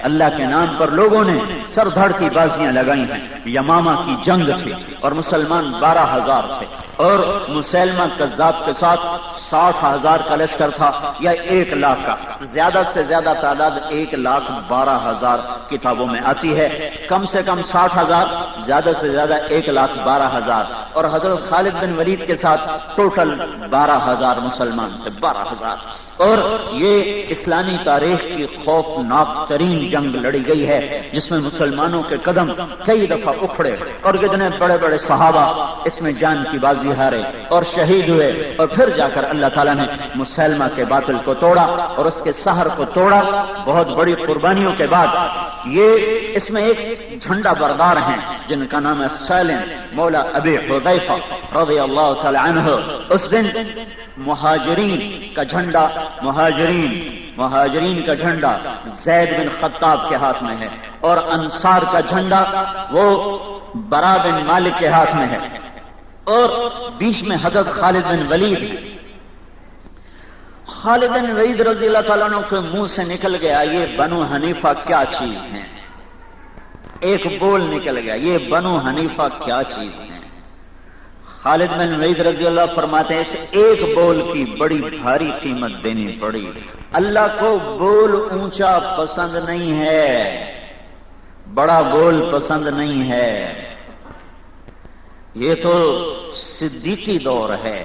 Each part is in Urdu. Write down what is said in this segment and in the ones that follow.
اللہ کے نام پر لوگوں نے سر دھڑ کی بازیاں لگائی ہیں۔ یمامہ کی جنگ تھی اور مسلمان 12,000 تھے، اور مسلمہ کذاب کے ساتھ 60,000 کا لشکر تھا یا 1,00,000 کا۔ زیادہ سے زیادہ تعداد 1,12,000 کتابوں میں آتی ہے، کم سے کم 60,000، زیادہ سے زیادہ 1,12,000، اور حضرت خالد بن ولید کے ساتھ ٹوٹل 12,000 مسلمان تھے، 12,000۔ اور یہ اسلامی تاریخ کی خوفناک ترین جنگ لڑی گئی ہے، جس میں مسلمانوں کے قدم کئی دفعہ اکھڑے، اور کتنے بڑے بڑے صحابہ اس میں جان کی بازی ہارے اور شہید ہوئے، اور پھر جا کر اللہ تعالیٰ نے مسلمہ کے باطل کو توڑا اور اس کے سحر کو توڑا۔ بہت بڑی قربانیوں کے بعد یہ اس میں ایک جھنڈا بردار ہیں جن کا نام ہے سالم مولا ابی حذیفہ رضی اللہ تعالی عنہ۔ اس دن مہاجرین کا جھنڈا زید بن خطاب کے ہاتھ میں ہے، اور انصار کا جھنڈا وہ برا بن مالک کے ہاتھ میں ہے، اور بیچ میں حضرت خالد بن ولید ہے۔ خالد بن ولید رضی اللہ تعالیٰ عنہ کے منہ سے نکل گیا، یہ بنو حنیفہ کیا چیز ہیں؟ ایک بول نکل گیا، یہ بنو حنیفہ کیا چیز ہیں؟ خالد بن ولید رضی اللہ فرماتے ہیں اس ایک بول کی بڑی بھاری قیمت دینی پڑی۔ اللہ کو بول اونچا پسند نہیں ہے، بڑا بول پسند نہیں ہے۔ یہ تو صدیقی دور ہے،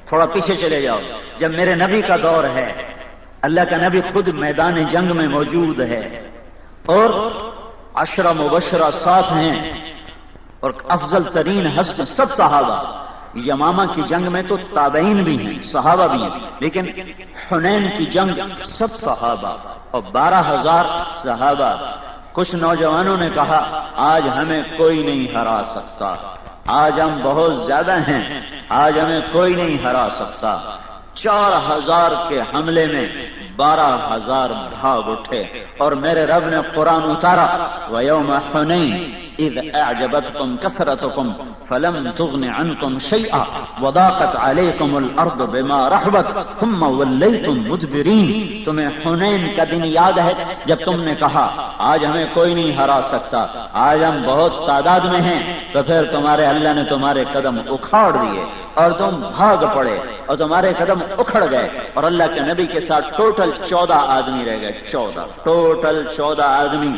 تھوڑا پیچھے چلے جاؤ، جب میرے نبی کا دور ہے، اللہ کا نبی خود میدان جنگ میں موجود ہے، اور 10 مبشرہ ساتھ ہیں، اور افضل ترین حسن سب صحابہ۔ یمامہ کی جنگ میں تو تابعین بھی ہیں، صحابہ بھی ہیں، لیکن حنین کی جنگ سب صحابہ اور 12,000 صحابہ۔ کچھ نوجوانوں نے کہا آج ہمیں کوئی نہیں ہرا سکتا، آج ہم بہت زیادہ ہیں، آج ہمیں کوئی نہیں ہرا سکتا۔ 4,000 کے حملے میں 12,000 بھاگ اٹھے، اور میرے رب نے قرآن اتارا وَيَوْمَ حُنَيْنٍ إِذْ أَعْجَبَتْكُمْ كَثْرَتُكُمْ فَلَمْ تُغْنِ عَنْكُمْ شَيْئًا وَضَاقَتْ عَلَيْكُمُ الْأَرْضُ بِمَا رَحُبَتْ ثُمَّ وَلَّيْتُمْ مُدْبِرِينَ۔ تمہیں حنین کا دن یاد ہے جب تم نے کہا آج ہمیں کوئی نہیں ہرا سکتا، آج ہم بہت تعداد میں ہیں، تو پھر تمہارے اللہ نے تمہارے قدم اکھاڑ دیے اور تم بھاگ پڑے اور تمہارے قدم اکھڑ گئے، اور اللہ کے نبی کے ساتھ ٹوٹل 14 آدمی رہ گئے، 14 آدمی۔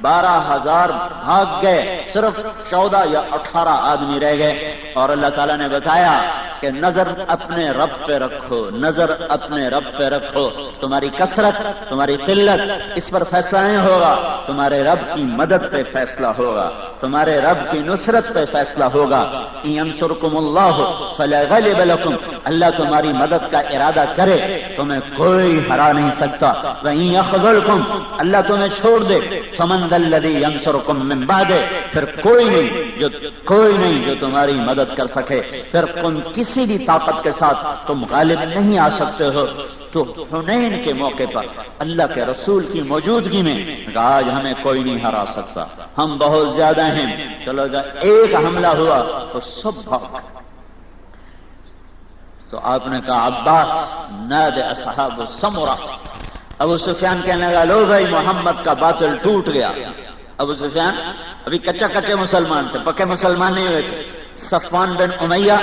12,000 بھاگ گئے، صرف 14 یا 18 آدمی رہ گئے، اور اللہ تعالیٰ نے بتایا کہ نظر اپنے رب پہ رکھو، نظر اپنے رب پہ رکھو۔ تمہاری کثرت، تمہاری قلت اس پر فیصلہ نہیں ہوگا، تمہارے رب کی مدد پہ فیصلہ ہوگا، تمہارے رب کی نصرت پہ فیصلہ ہوگا۔ ان ینصرکم اللہ فلا غالب لکم، اللہ تمہاری مدد کا ارادہ کرے تمہیں کوئی ہرا نہیں سکتا۔ وَإِن یخذلکم، اللہ تمہیں چھوڑ دے، فمن ذا الذی ینصرکم من بعدہ، پھر کوئی نہیں جو تمہاری مدد کر سکے، پھر کسی بھی طاقت کے ساتھ تم غالب نہیں آ سکتے ہو۔ تو حنین کے موقع پر اللہ کے رسول کی موجودگی میں آج ہمیں کوئی نہیں ہرا سکتا، ہم بہت زیادہ ہیں، چلو ایک حملہ ہوا تو سب بھاگ۔ تو آپ نے کہا عباس ناد اصحاب السمرہ۔ ابو سفیان کہنے لگا لو بھائی محمد کا باطل ٹوٹ گیا۔ ابو سفیان ابھی کچے مسلمان تھے، پکے مسلمان نہیں ہوئے تھے۔ صفوان بن امیہ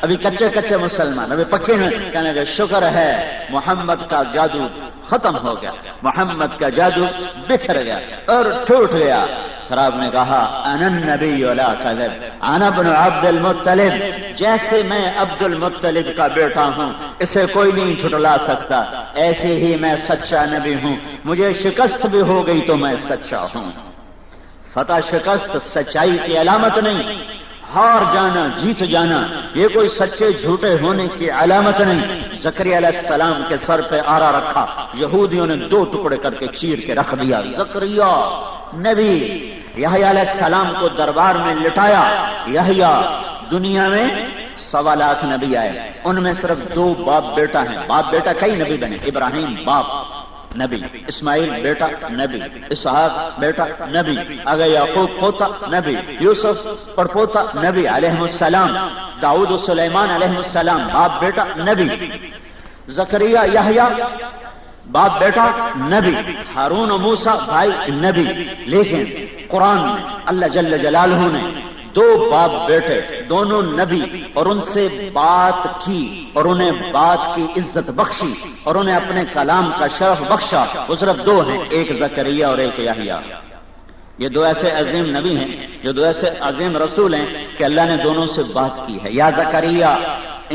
ابھی کچے مسلمان، ابھی پکے نہیں، کہنے لگے شکر ہے محمد کا جادو ختم ہو گیا، محمد کا جادو بکھر گیا اور ٹوٹ گیا۔ پھر آپ نے کہا انا النبی لا کذب، انا ابن عبد المطلب، جیسے میں عبد المطلب کا بیٹا ہوں، اسے کوئی نہیں جھٹلا سکتا، ایسے ہی میں سچا نبی ہوں، مجھے شکست بھی ہو گئی تو میں سچا ہوں۔ فتح شکست سچائی کی علامت نہیں، ہار جانا جیت جانا یہ کوئی سچے جھوٹے ہونے کی علامت نہیں۔ زکریا علیہ السلام کے سر پہ آرا رکھا، یہودیوں نے 2 ٹکڑے کر کے چیر کے رکھ دیا۔ زکریا نبی، یحییٰ علیہ السلام کو دربار میں لٹایا۔ یحییٰ، دنیا میں 1.25 لاکھ نبی آئے، ان میں صرف 2 باپ بیٹا ہیں، باپ بیٹا کئی نبی بنے، ابراہیم باپ نبی، اسماعیل بیٹا نبی، اسحاق بیٹا نبی، آگے یعقوب پوتا نبی، یوسف پڑپوتا نبی علیہ السلام، داؤد و سلیمان علیہ السلام باپ بیٹا نبی۔ زکریا یحییٰ باپ بیٹا نبی، ہارون و موسیٰ بھائی نبی، لیکن قرآن میں اللہ جل جلالہ نے دو باپ بیٹے دونوں نبی اور ان سے بات کی اور انہیں بات کی عزت بخشی اور انہیں اپنے کلام کا شرف بخشا، وہ صرف دو ہیں، ایک زکریا اور ایک یحییٰ۔ یہ دو ایسے عظیم نبی ہیں، یہ دو ایسے عظیم رسول ہیں کہ اللہ نے دونوں سے بات کی ہے۔ یا زکریا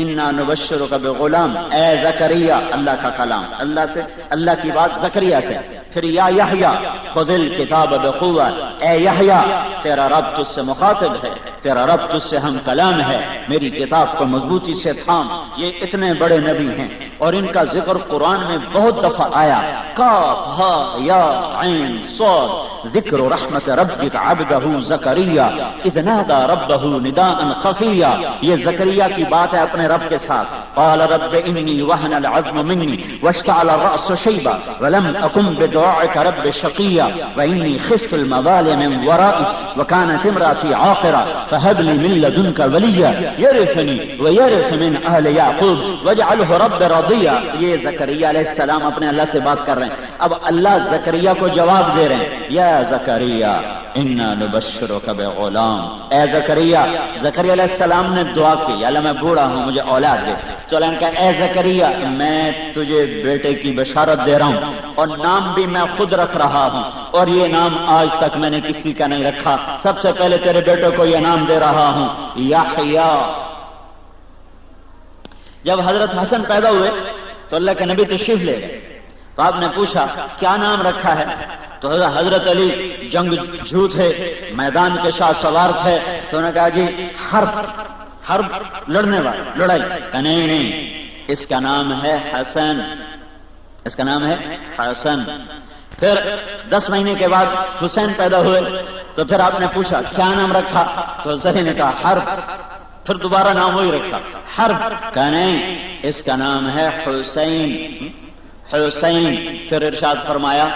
انا نبشرک بغلام، اے زکریا، اللہ کا کلام، اللہ سے، اللہ کی بات زکریا سے۔ پھر یا یحییٰ خذ الکتاب بقوہ، اے یحییٰ تیرا رب تجھ سے مخاطب ہے، تیرا رب تجھ سے ہم کلام ہے، میری کتاب کو مضبوطی سے تھام۔ یہ اتنے بڑے نبی ہیں اور ان کا ذکر قرآن میں بہت دفعہ آیا، کاف ہا یا عین صاد، ذکر رحمت ربک عبدہ زکریا اذ نادى ربہ نداء خفیا۔ یہ زکریا کی بات ہے اپنے رب کے ساتھ، قال رب انی وهن العظم منی واشتعل الرأس شیبا ولم اکن بدعائک رب شقیا وانی خفت الموالي من ورائي وكانت امرأتي عاقرا فهب لي من لدنك وليا يرثني ويرث من اهل يعقوب واجعله رب رضيا۔ یہ زکریا علیہ السلام اپنے اللہ سے بات کر رہے ہیں، اب اللہ زکریا کو جواب دے رہے ہیں، یا زکریا انا نبشرک بغلام، اے زکریا۔ زکریا علیہ السلام نے دعا کی، یا اللہ میں بوڑھا ہوں مجھے اولاد دے، تو اللہ نے کہا اے زکریا میں تجھے بیٹے کی بشارت دے رہا ہوں اور نام بھی میں خود رکھ رہا ہوں، اور یہ نام آج تک میں نے کسی کا نہیں رکھا، سب سے پہلے تیرے بیٹے کو یہ نام دے رہا ہوں یحییٰ۔ جب حضرت حسن پیدا ہوئے تو اللہ کے نبی تشریف لے گئے، تو آپ نے پوچھا کیا نام رکھا ہے؟ تو حضرت علی جنگ جھو تھے، میدان کے شاہ سوار تھے، تو انہوں نے کہا جی حرب لڑنے والا، لڑائی۔ نہیں نہیں، اس کا نام ہے حسن، اس کا نام ہے حسن۔ پھر 10 مہینے کے بعد حسین پیدا ہوئے، تو پھر آپ نے پوچھا کیا نام رکھا؟ تو حسین نے کہا حرب۔ پھر دوبارہ نام وہی رکھا حرب، کہا نہیں اس کا نام ہے حسین، حسین۔ پھر ارشاد فرمایا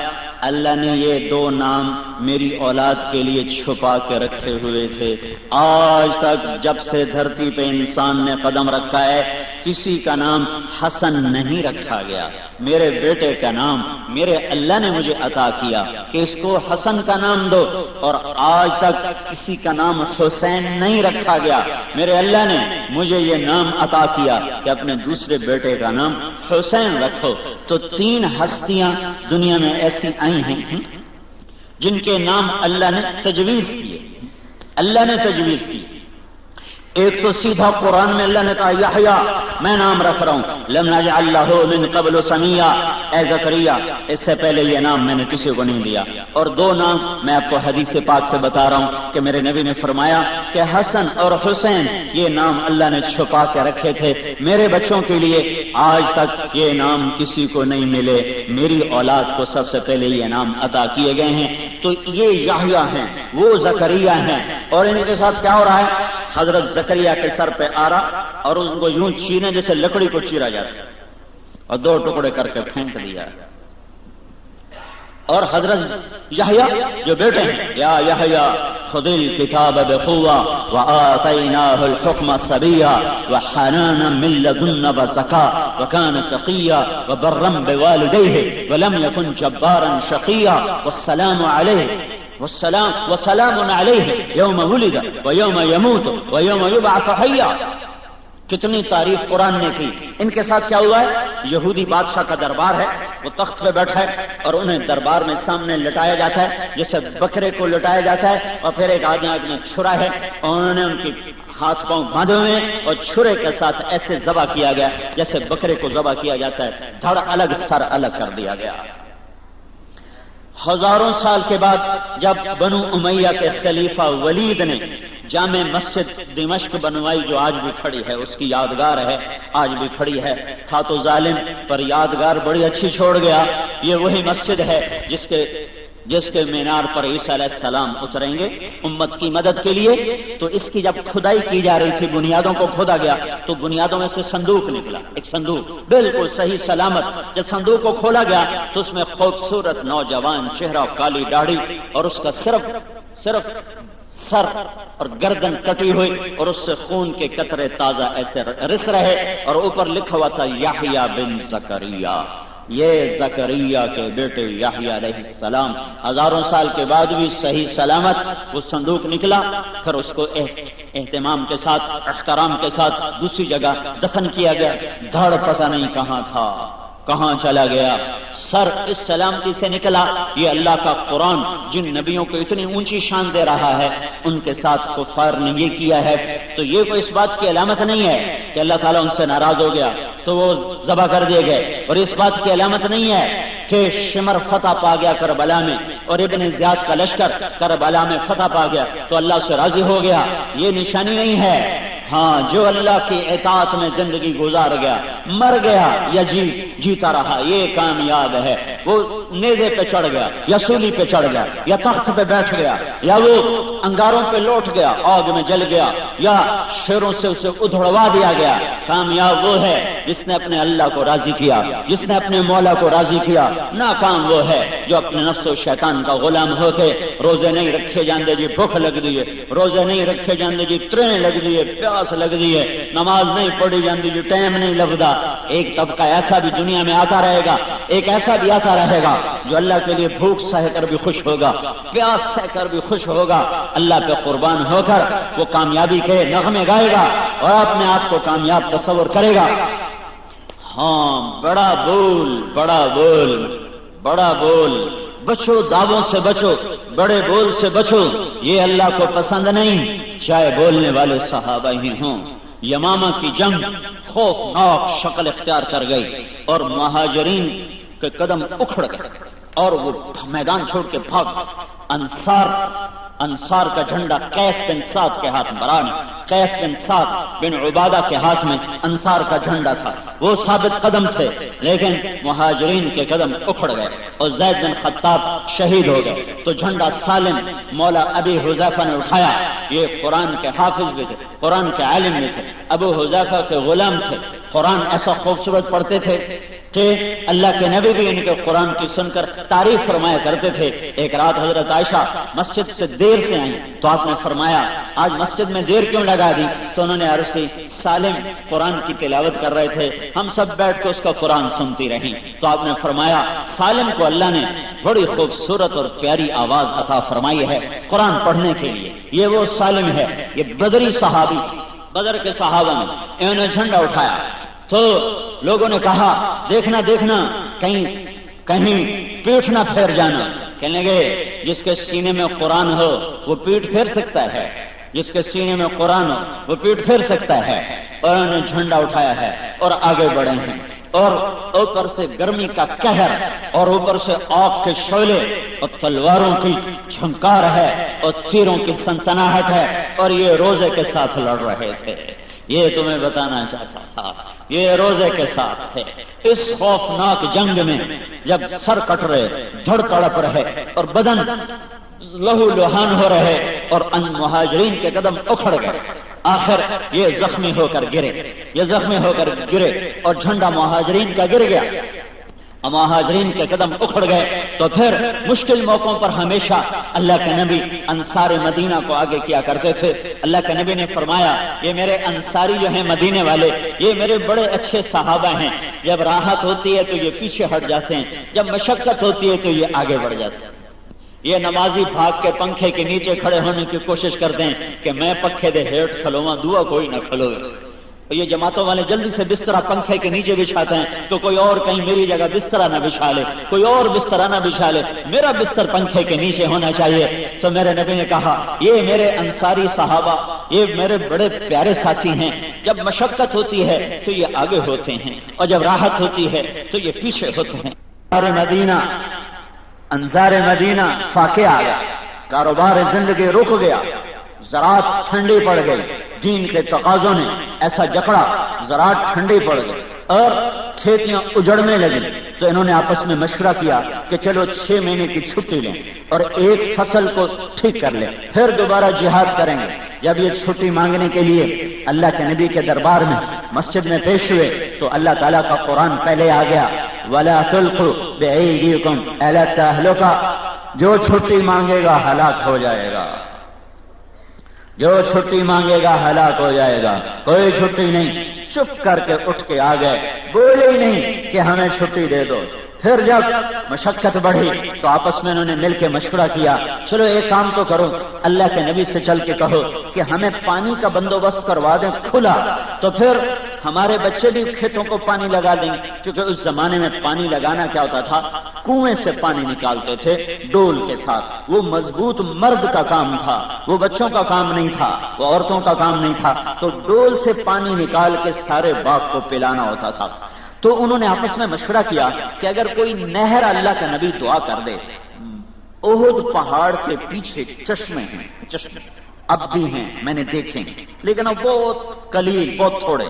اللہ نے یہ دو نام میری اولاد کے لیے چھپا کے رکھے ہوئے تھے، آج تک جب سے دھرتی پہ انسان نے قدم رکھا ہے کسی کا نام حسن نہیں رکھا گیا۔ میرے بیٹے کا نام میرے اللہ نے مجھے عطا کیا کہ اس کو حسن کا نام دو، اور آج تک کسی کا نام حسین نہیں رکھا گیا۔ میرے اللہ نے مجھے یہ نام عطا کیا کہ اپنے دوسرے بیٹے کا نام حسین رکھو۔ تو 3 ہستیاں دنیا میں ایسی آئی ہیں جن کے نام اللہ نے تجویز کیے، اللہ نے تجویز کی۔ ایک تو سیدھا قرآن میں اللہ نے کہا یحییٰ میں نام رکھ رہا ہوں، لم نجعل له من قبل سمیا، اے زکریا اس سے پہلے یہ نام میں نے کسی کو نہیں دیا۔ اور 2 نام میں آپ کو حدیث پاک سے بتا رہا ہوں کہ میرے نبی نے فرمایا کہ حسن اور حسین یہ نام اللہ نے چھپا کے رکھے تھے میرے بچوں کے لیے، آج تک یہ نام کسی کو نہیں ملے، میری اولاد کو سب سے پہلے یہ نام عطا کیے گئے ہیں۔ تو یہ یحییٰ ہیں، وہ زکریا ہیں، اور ان کے ساتھ کیا ہو رہا ہے؟ حضرت زکریا کے سر پہ آ رہا اور اس کو یوں چیرنے جیسے لکڑی کو چیرا جاتا اور 2 ٹکڑے کر کے پھینک دیا۔ اور حضرت یحییٰ جو بیٹے ہیں، یا یحییٰ خذ الکتاب بقوہ وآتیناہ الحکم صبیا وحنانا من لدنا وزکا وکان تقیا وبرا بوالدیہ ولم یکن جبارا شقیا والسلام علیہ وسلام علیہ یوم ولد ویوم یموت ویوم یبعث حیا۔ کتنی تعریف قرآن نے کی۔ ان کے ساتھ کیا ہوا ہے؟ یہودی بادشاہ کا دربار ہے، وہ تخت پہ بیٹھا ہے اور انہیں دربار میں سامنے لٹایا جاتا ہے جیسے بکرے کو لٹایا جاتا ہے، اور پھر ایک آدمی میں چھرا ہے اور انہوں نے ان کی ہاتھ پاؤں باندھے ہوئے اور چھرے کے ساتھ ایسے ذبح کیا گیا جیسے بکرے کو ذبح کیا جاتا ہے، دھڑ الگ سر الگ کر دیا گیا۔ ہزاروں سال کے بعد جب بنو امیہ کے خلیفہ ولید نے جامع مسجد دمشق بنوائی جو آج بھی کھڑی ہے، اس کی یادگار ہے، آج بھی کھڑی ہے، تھا تو ظالم پر یادگار بڑی اچھی چھوڑ گیا۔ یہ وہی مسجد ہے جس کے مینار پر عیسیٰ علیہ السلام اتریں گے امت کی مدد کے لیے۔ تو اس کی جب کھدائی کی جا رہی تھی، بنیادوں کو کھودا گیا تو بنیادوں میں سے صندوق نکلا، ایک صندوق بالکل صحیح سلامت۔ جب صندوق کو کھولا گیا تو اس میں خوبصورت نوجوان چہرہ، کالی داڑھی، اور اس کا صرف سر اور گردن کٹی ہوئی اور اس سے خون کے قطرے تازہ ایسے رس رہے، اور اوپر لکھا ہوا تھا یحییٰ بن زکریا، یہ زکریا کے بیٹے یحییٰ علیہ السلام ہزاروں سال کے بعد بھی صحیح سلامت وہ صندوق نکلا، پھر اس کو اہتمام کے ساتھ احترام کے ساتھ دوسری جگہ دفن کیا گیا۔ دھڑ پتہ نہیں کہاں تھا، کہاں چلا گیا، سر اس سلامتی سے نکلا۔ یہ اللہ کا قرآن جن نبیوں کو اتنی اونچی شان دے رہا ہے ان کے ساتھ کفار نے یہ کیا ہے، تو یہ کوئی اس بات کی علامت نہیں ہے کہ اللہ تعالیٰ ان سے ناراض ہو گیا تو وہ ذبح کر دیے گئے، اور اس بات کی علامت نہیں ہے کہ شمر فتح پا گیا کربلا میں اور ابن زیاد کا لشکر کربلا میں فتح پا گیا تو اللہ سے راضی ہو گیا، یہ نشانی نہیں ہے۔ ہاں، جو اللہ کی اطاعت میں زندگی گزار گیا، مر گیا یا جیتا رہا، یہ کامیاب ہے۔ وہ نیزے پہ چڑھ گیا یا سولی پہ چڑھ گیا یا تخت پہ بیٹھ گیا یا وہ انگاروں پہ لوٹ گیا، آگ میں جل گیا یا شیروں سے اسے ادھڑوا دیا گیا، کامیاب وہ ہے جس نے اپنے اللہ کو راضی کیا، جس نے اپنے مولا کو راضی کیا۔ ناکام وہ ہے جو اپنے نفس و شیطان کا غلام ہو کے روزے نہیں رکھے جاندے جی بھوک لگ دی ہے، روزے نہیں رکھے جاندے جی تریں لگ دی ہے، پیاس لگ دی ہے، نماز نہیں پڑھی جاندی جی ٹائم نہیں لگتا۔ ایک طبقہ ایسا بھی دنیا میں آتا رہے گا، ایک ایسا بھی آتا رہے گا جو اللہ کے لیے بھوک سہ کر بھی خوش ہوگا، پیاس سہ کر بھی خوش ہوگا، اللہ پہ قربان ہو کر وہ کامیابی کے نغمے گائے گا اور اپنے آپ کو کامیاب تصور کرے گا۔ ہاں، بڑا بول بڑا بول بڑا بول، بچو دعووں سے بچو، بڑے بول سے بچو، یہ اللہ کو پسند نہیں، چاہے بولنے والے صحابہ ہی ہوں۔ یمامہ کی جنگ خوفناک شکل اختیار کر گئی اور مہاجرین کے قدم اکھڑ گئے اور وہ میدان چھوڑ کے بھاگ۔ انصار کا جھنڈا قیس بن سعد کے ہاتھ میں، قیس بن سعد بن عبادہ کے ہاتھ میں انصار کا جھنڈا تھا، وہ ثابت قدم تھے، لیکن مہاجرین کے قدم اکھڑ گئے اور زید بن خطاب شہید ہو گئے۔ تو جھنڈا سالم مولا ابی حذیفہ نے اٹھایا، یہ قرآن کے حافظ بھی تھے، قرآن کے عالم بھی تھے، ابو حذیفہ کے غلام تھے، قرآن ایسا خوبصورت پڑھتے تھے کہ اللہ کے نبی بھی ان کے قرآن کی سن کر تعریف فرمایا کرتے تھے۔ ایک رات حضرت عائشہ مسجد سے دیر سے آئیں تو آپ نے فرمایا آج مسجد میں دیر کیوں لگا دی؟ تو انہوں نے عرض کی سالم قرآن کی تلاوت کر رہے تھے، ہم سب بیٹھ کے اس کا قرآن سنتی رہیں۔ تو آپ نے فرمایا سالم کو اللہ نے بڑی خوبصورت اور پیاری آواز عطا فرمائی ہے قرآن پڑھنے کے لیے، یہ وہ سالم ہے۔ یہ بدری صحابی، بدر کے صحابہ نے انہوں نے جھنڈا اٹھایا تو لوگوں نے کہا دیکھنا دیکھنا کہیں پیٹھ نہ پھیر جانا، کہنے لگے جس کے سینے میں قرآن ہو وہ پیٹھ پھیر سکتا ہے، جس کے سینے میں قرآن ہو وہ پیٹھ پھیر سکتا ہے۔ اور انہوں نے جھنڈا اٹھایا ہے اور آگے بڑھے ہیں، اور اوپر سے گرمی کا قہر اور اوپر سے آگ کے شعلے اور تلواروں کی جھنکار ہے اور تیروں کی سنسناہٹ ہے، اور یہ روزے کے ساتھ لڑ رہے تھے۔ یہ تمہیں بتانا چاہتا تھا، یہ روزے کے ساتھ ہے۔ اس خوفناک جنگ میں جب سر کٹ رہے، دھڑ تڑپ رہے اور بدن لہو لہان ہو رہے اور ان مہاجرین کے قدم اکھڑ گئے، آخر یہ زخمی ہو کر گرے اور جھنڈا مہاجرین کا گر گیا، مہاجرین کے قدم اکھڑ گئے۔ تو پھر مشکل موقعوں پر ہمیشہ اللہ کے نبی انصار مدینہ کو آگے کیا کرتے تھے۔ اللہ کے نبی نے فرمایا یہ میرے انصاری جو ہیں مدینے والے، یہ میرے بڑے اچھے صحابہ ہیں، جب راحت ہوتی ہے تو یہ پیچھے ہٹ جاتے ہیں، جب مشقت ہوتی ہے تو یہ آگے بڑھ جاتے ہیں۔ یہ نمازی بھاگ کے پنکھے کے نیچے کھڑے ہونے کی کوشش کرتے ہیں کہ میں پنکھے دے ہیٹ کھلواں، دعا کوئی نہ کھلوے۔ یہ جماعتوں والے جلدی سے بستر پنکھے کے نیچے بچھاتے ہیں تو کوئی اور کہیں میری جگہ بستر نہ بچھا لے، کوئی اور بستر نہ بچھا لے، میرا بستر پنکھے کے نیچے ہونا چاہیے۔ تو میرے نبی نے کہا یہ میرے انصاری صحابہ، یہ میرے بڑے پیارے ساتھی ہیں، جب مشقت ہوتی ہے تو یہ آگے ہوتے ہیں اور جب راحت ہوتی ہے تو یہ پیچھے ہوتے ہیں۔ انصار مدینہ فاقے آ گیا، کاروبار زندگی رک گیا، زراعت ٹھنڈی پڑ گئی، دین کے تقاضوں نے ایسا جکڑا، زراعت ٹھنڈی پڑ گئی اور کھیتیاں اجڑنے لگی۔ تو انہوں نے آپس میں مشورہ کیا کہ چلو 6 مہینے کی چھٹی لیں اور ایک فصل کو ٹھیک کر لیں، پھر دوبارہ جہاد کریں گے۔ جب یہ چھٹی مانگنے کے لیے اللہ کے نبی کے دربار میں مسجد میں پیش ہوئے تو اللہ تعالیٰ کا قرآن پہلے آ گیا، وَلَا تُلْقُوا بِأَيْدِيكُمْ إِلَى التَّهْلُكَةِ، جو چھٹی مانگے گا ہلاک ہو جائے گا، جو چھٹی مانگے گا ہلاک ہو جائے گا۔ کوئی چھٹی نہیں، چپ کر کے اٹھ کے آ گئے، بولے ہی نہیں کہ ہمیں چھٹی دے دو۔ پھر جب مشقت بڑھی تو آپس میں انہوں نے مل کے مشورہ کیا، چلو ایک کام تو کرو، اللہ کے نبی سے چل کے کہو کہ ہمیں پانی کا بندوبست کروا دیں کھلا، تو پھر ہمارے بچے بھی کھیتوں کو پانی لگا دیں، کیونکہ اس زمانے میں پانی لگانا کیا ہوتا تھا، کنویں سے پانی نکالتے تھے ڈول کے ساتھ، وہ مضبوط مرد کا کام تھا، وہ بچوں کا کام نہیں تھا، وہ عورتوں کا کام نہیں تھا، تو ڈول سے پانی نکال کے سارے باغ کو پلانا ہوتا تھا۔ تو انہوں نے آپس میں مشورہ کیا کہ اگر کوئی نہر، اللہ کا نبی دعا کر دے، احد پہاڑ کے پیچھے چشمے ہیں، چشمے اب بھی ہیں، میں نے دیکھے، لیکن اب بہت قلیل، بہت تھوڑے،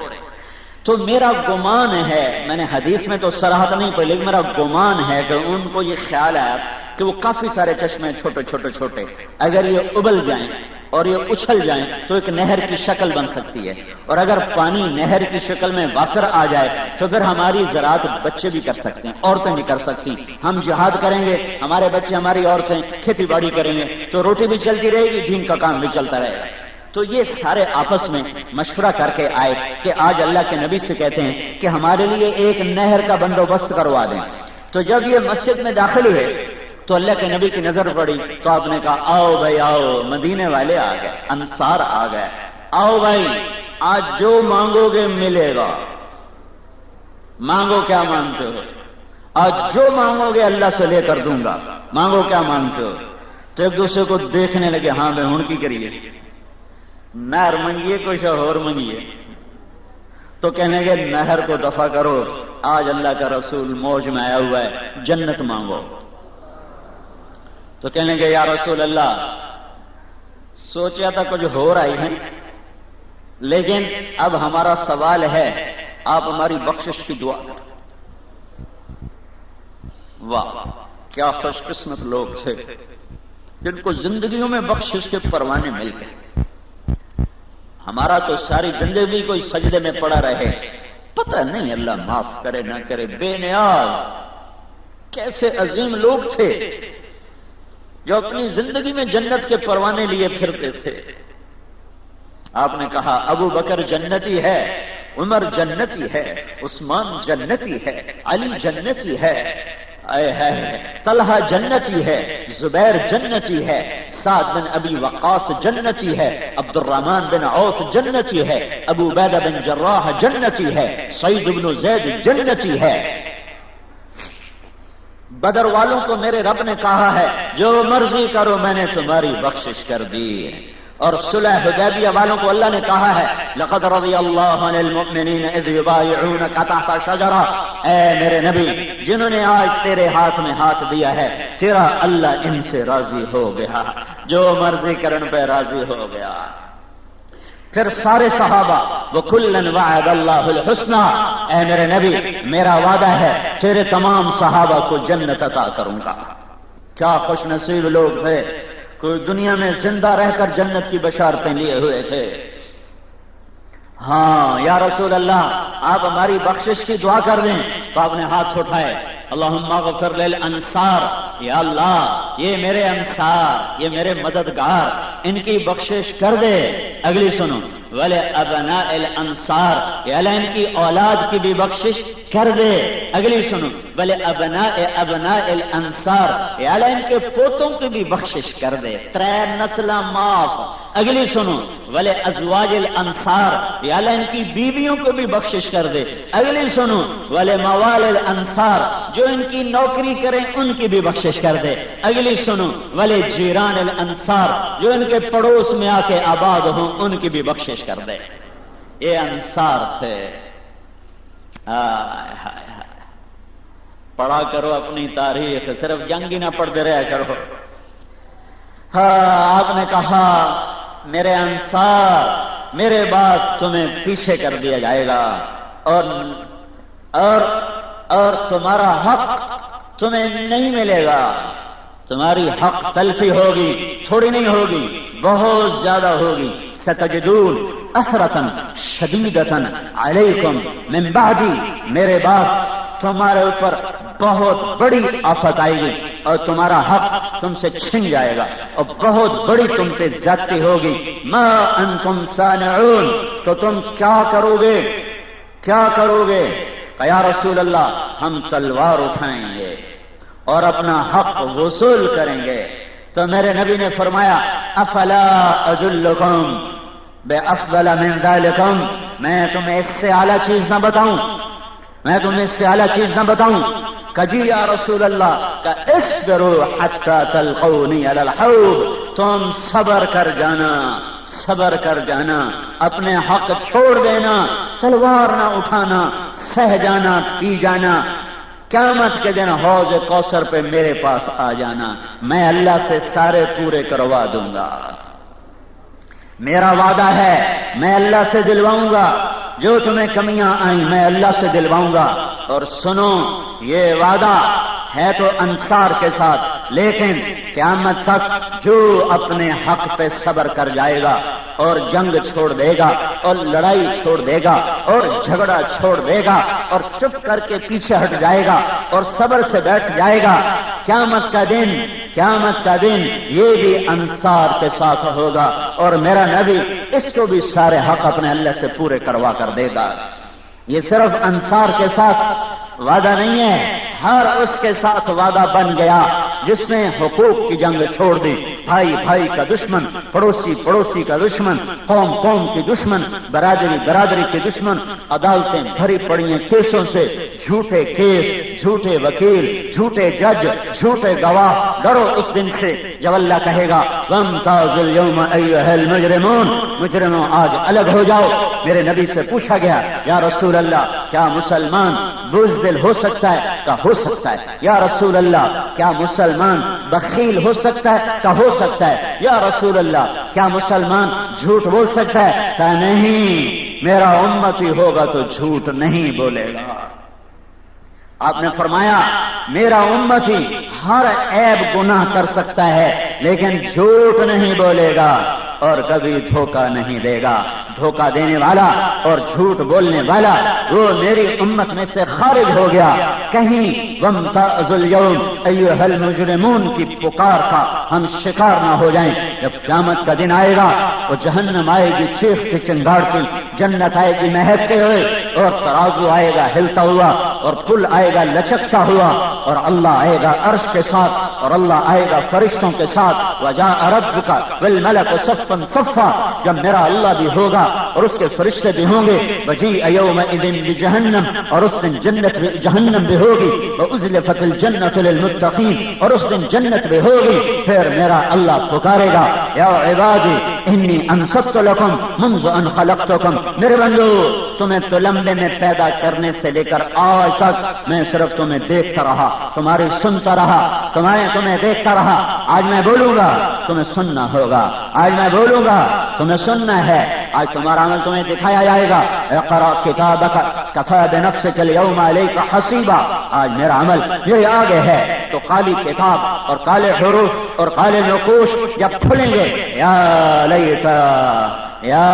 تو میرا گمان ہے، میں نے حدیث میں تو صراحت نہیں پڑھی لیکن میرا گمان ہے کہ ان کو یہ خیال ہے کہ وہ کافی سارے چشمے چھوٹے چھوٹے چھوٹے اگر یہ ابل جائیں اور یہ اچھل جائیں تو ایک نہر کی شکل بن سکتی ہے، اور اگر پانی نہر کی شکل میں وافر آ جائے تو پھر ہماری زراعت بچے بھی کر سکتے ہیں، عورتیں بھی کر سکتی، ہم جہاد کریں گے، ہمارے بچے، ہماری عورتیں کھیتی باڑی کریں گے تو روٹی بھی چلتی رہے گی، دین کا کام بھی چلتا رہے گا۔ تو یہ سارے آپس میں مشورہ کر کے آئے کہ آج اللہ کے نبی سے کہتے ہیں کہ ہمارے لیے ایک نہر کا بندوبست کروا دیں۔ تو جب یہ مسجد میں داخل ہوئے تو اللہ کے نبی کی نظر پڑی تو آپ نے کہا آؤ بھائی آؤ، مدینے والے آ گئے، انصار آ گئے، آؤ بھائی آج جو مانگو گے ملے گا، مانگو کیا مانگتے ہو، آج جو مانگو گے اللہ سے لے کر دوں گا، مانگو کیا مانگتے ہو۔ تو ایک دوسرے کو دیکھنے لگے، ہاں بھائی ہن کی کریے، نہر منگیے کچھ اور منگیے، تو کہنے لگے نہر کو دفع کرو، آج اللہ کا رسول موج میں آیا ہوا ہے، جنت مانگو۔ تو کہنے لگے یا رسول اللہ سوچا تھا کچھ ہو رہی ہے، لیکن اب ہمارا سوال ہے آپ ہماری بخشش کی دعا کریں۔ واہ کیا خوش قسمت لوگ تھے جن کو زندگیوں میں بخشش کے پروانے مل گئے۔ ہمارا تو ساری زندگی کوئی سجدے میں پڑا رہے، پتہ نہیں اللہ معاف کرے نہ کرے، بے نیاز کیسے عظیم لوگ تھے جو اپنی زندگی میں جنت کے پروانے لیے پھرتے تھے۔ آپ نے کہا ابو بکر جنتی ہے، عمر جنتی ہے، عثمان جنتی ہے، علی جنتی ہے، طلحہ جنتی ہے، زبیر جنتی ہے، سعد بن ابی وقاص جنتی ہے، عبد الرحمن بن عوف جنتی ہے، ابو عبیدہ بن جراح جنتی ہے، سعید بن زید جنتی ہے۔ بدر والوں کو میرے رب نے کہا ہے جو مرضی کرو میں نے تمہاری بخشش کر دی، اور صلح حدیبیہ والوں کو اللہ نے کہا ہے لقد رضی اللہ عن المؤمنین اذ یبایعونک تحت شجرہ، اے میرے نبی جنہوں نے آج تیرے ہاتھ میں ہاتھ دیا ہے تیرا اللہ ان سے راضی ہو گیا، جو مرضی کرن پہ راضی ہو گیا۔ پھر سارے صحابہ وَكُلًّا وَعَدَ اللَّهُ الْحُسْنَى، اے میرے نبی میرا وعدہ ہے تیرے تمام صحابہ کو جنت عطا کروں گا۔ کیا خوش نصیب لوگ تھے، کوئی دنیا میں زندہ رہ کر جنت کی بشارتیں لیے ہوئے تھے۔ ہاں یا رسول اللہ آپ ہماری بخشش کی دعا کر دیں، تو آپ نے ہاتھ اٹھائے، اللہم اغفر للانصار، یا اللہ یہ میرے انصار، یہ میرے مددگار، ان کی بخشش کر دے۔ اگلی سنو وَلِأَبْنَاءِ الْأَنصَارِ، یا اللہ ان کی اولاد کی بھی بخشش کر دے۔ اگلی سنو وَلِأَبْنَاءِ أَبْنَاءِ الْأَنصَارِ، یا اللہ ان کے پوتوں کی بھی بخشش کر دے، 3 نسلیں معاف۔ اگلی سنو وَلِأَزْوَاجِ الْأَنصَارِ، یا اللہ ان کی بیویوں کو بھی بخشش کر دے۔ اگلی سنو وَلِمَوَالِ الْأَنصَارِ، جو ان کی نوکری کریں ان کی بھی بخشش کر دے۔ اگلی سنو وَلِجِيرَانِ الْأَنصَارِ، جو ان کے پڑوس میں آ کے آباد ہوں ان کی بھی بخشش کر دے۔ یہ انصار تھے۔ پڑھا کرو اپنی تاریخ، صرف جنگ ہی نہ پڑھتے رہا کرو۔ آپ نے کہا میرے انصار میرے بعد تمہیں پیچھے کر دیا جائے گا، اور تمہارا حق تمہیں نہیں ملے گا، تمہاری حق تلفی ہوگی، تھوڑی نہیں ہوگی، بہت زیادہ ہوگی۔ ستجدون اثرتن شدیدتن علیکم من بعدی، میرے بعد تمہارے اوپر بہت بڑی آفت آئے گی اور تمہارا حق تم سے چھن جائے گا اور بہت بڑی تم پہ زیادتی ہوگی۔ ما انتم صانعون، تو تم کیا کرو گے، کیا کرو گے؟ کہ یا رسول اللہ ہم تلوار اٹھائیں گے اور اپنا حق وصول کریں گے. تو میرے نبی نے فرمایا افلا ادلکم بافضل من ذلکم، میں تمہیں اس سے اعلیٰ چیز نہ بتاؤں، میں تمہیں اس سے اعلیٰ چیز نہ بتاؤں؟ کجی یا رسول اللہ کا اصبروا حتی تلقونی علی الحوض، تم صبر کر جانا، صبر کر جانا، اپنے حق چھوڑ دینا، تلوار نہ اٹھانا، سہ جانا، پی جانا، قیامت کے دن حوض کوثر پہ میرے پاس آ جانا، میں اللہ سے سارے پورے کروا دوں گا. میرا وعدہ ہے میں اللہ سے دلواؤں گا، جو تمہیں کمیاں آئیں میں اللہ سے دلواؤں گا. اور سنو یہ وعدہ ہے تو انصار کے ساتھ، لیکن قیامت تک جو اپنے حق پہ صبر کر جائے گا اور جنگ چھوڑ دے گا اور لڑائی چھوڑ دے گا اور جھگڑا چھوڑ دے گا اور چپ کر کے پیچھے ہٹ جائے گا اور صبر سے بیٹھ جائے گا، قیامت کا دن یہ بھی انصار کے ساتھ ہوگا. اور میرا نبی اس کو بھی سارے حق اپنے اللہ سے پورے کروا کر دے گا. یہ صرف انصار کے ساتھ وعدہ نہیں ہے، ہر اس کے ساتھ وعدہ بن گیا جس نے حقوق کی جنگ چھوڑ دی. بھائی بھائی کا دشمن، پڑوسی پڑوسی کا دشمن، قوم قوم کی دشمن، برادری برادری کے دشمن، عدالتیں بھری پڑی ہیں کیسوں سے، جھوٹے کیس، جھوٹے وکیل، جھوٹے جج، جھوٹے گواہ. ڈرو اس دن سے جب اللہ کہے گا وامتازوا اليوم ایھا المجرمون، مجرموں آج الگ ہو جاؤ. میرے نبی سے پوچھا گیا یا رسول اللہ کیا مسلمان بزدل ہو سکتا ہے؟ کہا ہو سکتا ہے. یا رسول اللہ کیا مسلمان بخیل ہو سکتا ہے؟ کہا ہو سکتا ہے. یا رسول اللہ کیا مسلمان جھوٹ بول سکتا ہے؟ کہا نہیں، میرا امتی ہوگا تو جھوٹ نہیں بولے گا. آپ نے فرمایا میرا امتی ہر عیب گناہ کر سکتا ہے لیکن جھوٹ نہیں بولے گا اور کبھی دھوکہ نہیں دے گا. دھوکہ دینے والا اور جھوٹ بولنے والا وہ میری امت میں سے خارج ہو گیا. کہیں وامتازوا اليوم ایھا المجرمون کی پکار کا ہم شکار نہ ہو جائیں. جب قیامت کا دن آئے گا وہ جہنم آئے گی چیخ کے چنگاڑتی، جنت آئے گی مہکتے ہوئے، اور ترازو آئے گا ہلتا ہوا، اور پل آئے گا لچکتا ہوا، اور اللہ آئے گا عرش کے ساتھ، اور اللہ آئے گا فرشتوں کے ساتھ. وجاء ربک والملک صفا صفا، جب میرا اللہ بھی ہوگا اور اس کے فرشتے بھی ہوں گے. وجیء یومئذ بجہنم، اور اس دن جہنم بھی ہوگی. وازلفت الجنۃ للمتقین، اور اس دن جنت بھی ہوگی. پھر میرا اللہ پکارے گا یا عبادی انی انصت لکم منذ ان خلقتکم، میرے بندو تمہیں تو لمبے میں پیدا کرنے سے لے کر آج تک میں صرف تمہیں دیکھتا رہا، تمہاری سنتا رہا، تمہیں دیکھتا رہا. آج میں بولوں گا تمہیں سننا ہوگا، آج میں بولوں گا تمہیں سننا ہے. آج تمہارا عمل تمہیں دکھایا جائے گا. اقرأ کتابک کفی بنفسک اليوم علیک حسیبا، آج میرا عمل یہ آگے ہے. تو کالی کتاب اور کالے حروف اور کالے نقوش جب کھلیں گے یا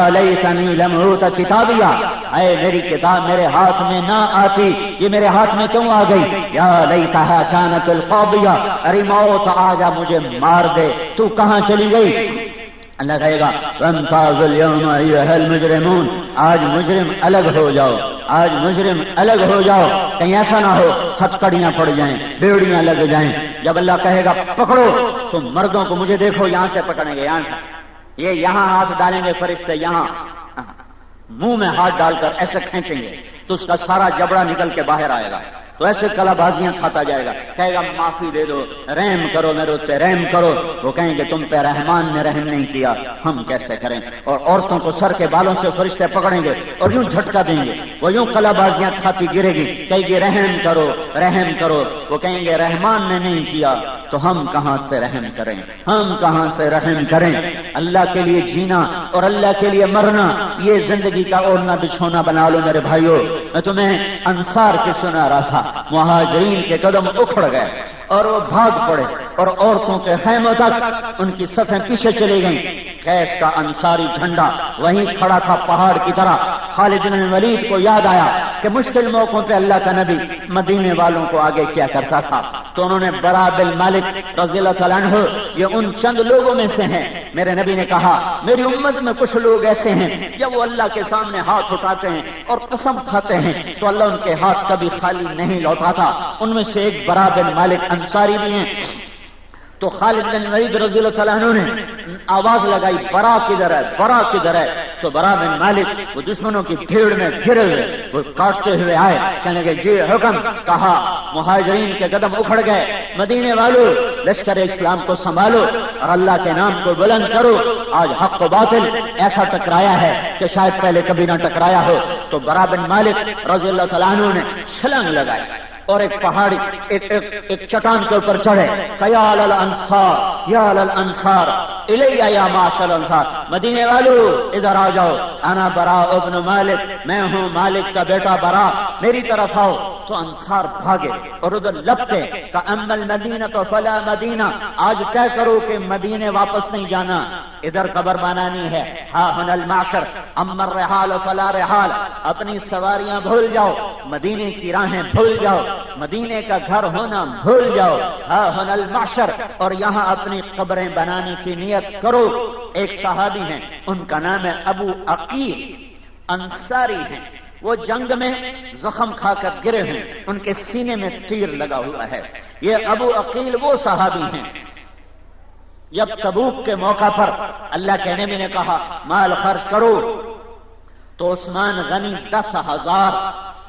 لیتنی لم اوت کتابیا، اے میری کتاب میرے ہاتھ میں نہ آتی، یہ میرے ہاتھ میں کیوں آ گئی؟ یا لیتھا کانت القاضیہ، ارے موت آجا مجھے مار دے، تو کہاں چلی گئی؟ اللہ کہے گا وامتازوا اليوم ایھا المجرمون، آج مجرم الگ ہو جاؤ، آج مجرم الگ ہو جاؤ. کہیں ایسا نہ ہو ہتھکڑیاں پڑ جائیں، بیڑیاں لگ جائیں. جب اللہ کہے گا پکڑو، تم مردوں کو مجھے دیکھو، یہاں سے پکڑیں گے، یہ یہاں ہاتھ ڈالیں گے فرشتے، یہاں منہ میں ہاتھ ڈال کر ایسے کھینچیں گے تو اس کا سارا جبڑا نکل کے باہر آئے گا. تو ایسے کلا بازیاں کھاتا جائے گا، کہے گا معافی دے دو، رحم کرو، میرے اوپر رحم کرو. وہ کہیں گے تم پہ رحمان نے رحم نہیں کیا، ہم کیسے کریں؟ اور عورتوں کو سر کے بالوں سے فرشتے پکڑیں گے اور یوں جھٹکا دیں گے، وہ یوں کلا بازیاں کھاتی گرے گی، کہے گی رحم کرو رحم کرو. وہ کہیں گے رحمان نے نہیں کیا تو ہم کہاں سے رحم کریں، ہم کہاں سے رحم کریں؟ اللہ کے لیے جینا اور اللہ کے لیے مرنا، یہ زندگی کا اوڑھنا بچھونا بنا لو میرے بھائیو. میں تمہیں انصار کی سنا رہا تھا، مہاجرین کے قدم اکھڑ گئے اور وہ بھاگ پڑے اور عورتوں کے خیموں تک ان کی صفیں پیچھے چلی گئیں. قیس کا انصاری جھنڈا وہیں کھڑا تھا پہاڑ کی طرح۔ خالد بن ولید کو یاد آیا کہ مشکل موقعوں پہ اللہ کا نبی مدینے والوں کو آگے کیا کرتا تھا، تو انہوں نے برا بن مالک رضی اللہ تعالیٰ عنہ، یہ ان چند لوگوں میں سے ہیں، میرے نبی نے کہا میری امت میں کچھ لوگ ایسے ہیں جب وہ اللہ کے سامنے ہاتھ اٹھاتے ہیں اور قسم کھاتے ہیں تو اللہ ان کے ہاتھ کبھی خالی نہیں لوٹاتا، ان میں سے ایک برا بن مالک انصاری بھی ہیں۔ تو خالد بن ولید رضی اللہ تعالیٰ عنہ نے آواز لگائی برا کدھر ہے، برا کدھر ہے؟ تو برا بن مالک وہ دشمنوں کی بھیڑ میں گھرے ہوئے وہ کاٹتے ہوئے آئے، کہنے لگے جی حکم، کہا مہاجرین کے قدم اکھڑ گئے، مدینے والوں لشکر اسلام کو سنبھالو اور اللہ کے نام کو بلند کرو، آج حق و باطل ایسا ٹکرایا ہے کہ شاید پہلے کبھی نہ ٹکرایا ہو۔ تو برا بن مالک رضی اللہ تعالیٰ عنہ نے چھلانگ لگائی اور ایک پہاڑی ایک چٹان کے اوپر چڑھے، یا الانصار یا الانصار الیہ یا معاشر الانصار، مدینے والو ادھر آ جاؤ، انا براء ابن مالک، میں ہوں مالک کا بیٹا برا، میری طرف آؤ۔ تو انصار بھاگے اور ادھر لپٹے، کہ اما المدینہ تو فلا مدینہ، آج طے کرو کہ مدینے واپس نہیں جانا، ادھر قبر بنانی ہے، ہاں ہن المعشر، اما الرحال فلا رحال، اپنی سواریاں بھول جاؤ، مدینے کی راہیں بھول جاؤ، مدینے کا گھر ہونا بھول جاؤ، ہاں ہن المعشر، اور یہاں اپنی قبریں بنانے کی نیت کرو۔ ایک صحابی ہیں، ان کا نام ہے ابو عقیل، انصاری ہیں، وہ جنگ میں زخم کھا کر گرے ہیں، ان کے سینے میں تیر لگا ہوا ہے۔ یہ ابو عقیل وہ صحابی ہیں جب تبوک کے موقع پر اللہ کے نبی نے کہا مال خرچ کرو، تو عثمان غنی 10,000